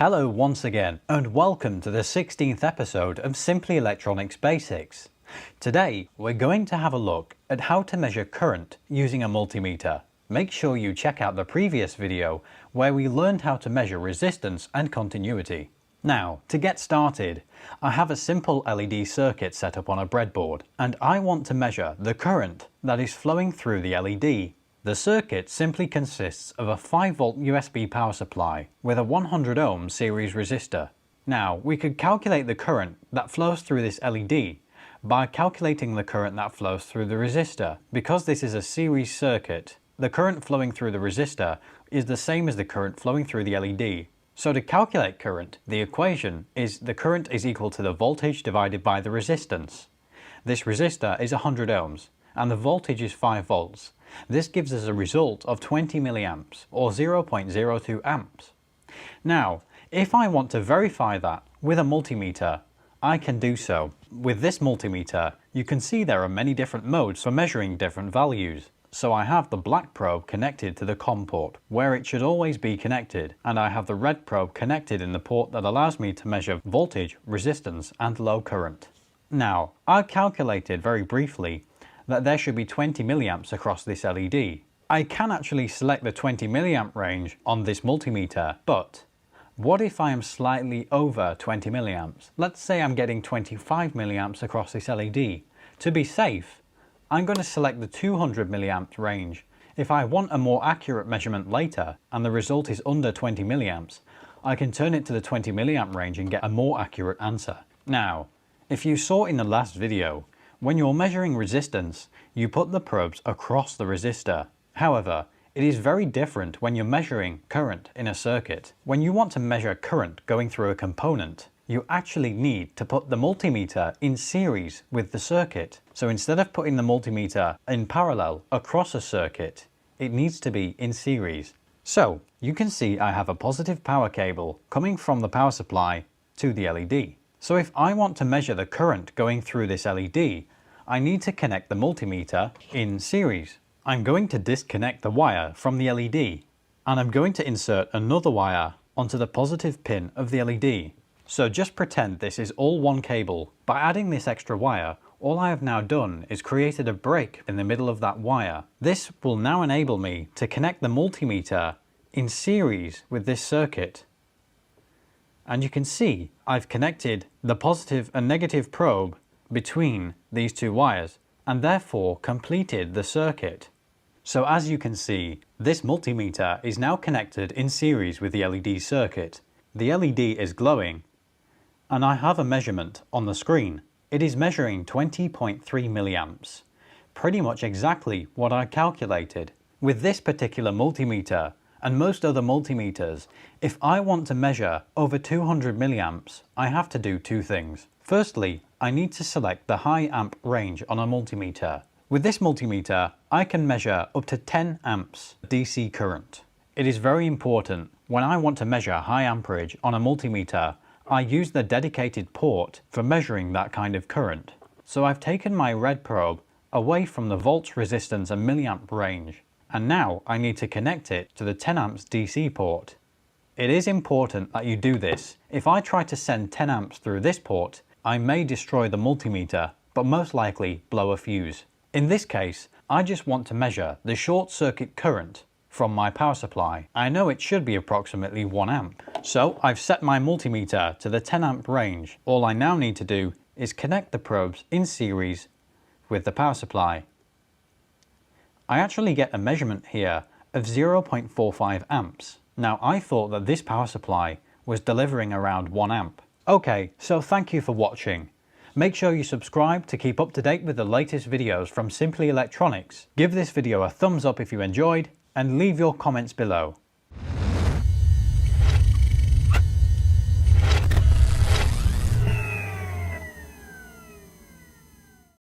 Hello once again and welcome to the 16th episode of Simply Electronics Basics. Today we're going to have a look at how to measure current using a multimeter. Make sure you check out the previous video where we learned how to measure resistance and continuity. Now, to get started, I have a simple LED circuit set up on a breadboard and I want to measure the current that is flowing through the LED. The circuit simply consists of a 5V USB power supply with a 100 ohm series resistor. Now, we could calculate the current that flows through this LED by calculating the current that flows through the resistor. Because this is a series circuit, the current flowing through the resistor is the same as the current flowing through the LED. So to calculate current, the equation is the current is equal to the voltage divided by the resistance. This resistor is 100 ohms and the voltage is 5 volts. This gives us a result of 20 milliamps or 0.02 amps. Now, if I want to verify that with a multimeter, I can do so. With this multimeter, you can see there are many different modes for measuring different values. So I have the black probe connected to the COM port, where it should always be connected, and I have the red probe connected in the port that allows me to measure voltage, resistance, and low current. Now, I calculated very briefly that there should be 20 milliamps across this LED. I can actually select the 20 milliamp range on this multimeter, but what if I am slightly over 20 milliamps? Let's say I'm getting 25 milliamps across this LED. To be safe, I'm going to select the 200 milliamps range. If I want a more accurate measurement later and the result is under 20 milliamps, I can turn it to the 20 milliamp range and get a more accurate answer. Now, if you saw in the last video, when you're measuring resistance, you put the probes across the resistor. However, it is very different when you're measuring current in a circuit. When you want to measure current going through a component, you actually need to put the multimeter in series with the circuit. So instead of putting the multimeter in parallel across a circuit, it needs to be in series. So you can see I have a positive power cable coming from the power supply to the LED. So if I want to measure the current going through this LED, I need to connect the multimeter in series. I'm going to disconnect the wire from the LED and I'm going to insert another wire onto the positive pin of the LED. So just pretend this is all one cable. By adding this extra wire, all I have now done is created a break in the middle of that wire. This will now enable me to connect the multimeter in series with this circuit. And you can see I've connected the positive and negative probe between these two wires and therefore completed the circuit. So as you can see, this multimeter is now connected in series with the LED circuit. The LED is glowing and I have a measurement on the screen. It is measuring 20.3 milliamps, pretty much exactly what I calculated. With this particular multimeter and most other multimeters, if I want to measure over 200 milliamps, I have to do two things. Firstly, I need to select the high amp range on a multimeter. With this multimeter, I can measure up to 10 amps DC current. It is very important when I want to measure high amperage on a multimeter, I use the dedicated port for measuring that kind of current. So I've taken my red probe away from the volts, resistance and milliamp range, and now I need to connect it to the 10 amps DC port. It is important that you do this. If I try to send 10 amps through this port, I may destroy the multimeter, but most likely blow a fuse. In this case, I just want to measure the short circuit current from my power supply. I know it should be approximately 1 amp. So I've set my multimeter to the 10 amp range. All I now need to do is connect the probes in series with the power supply. I actually get a measurement here of 0.45 amps. Now I thought that this power supply was delivering around 1 amp. Okay, so thank you for watching. Make sure you subscribe to keep up to date with the latest videos from Simply Electronics. Give this video a thumbs up if you enjoyed and leave your comments below.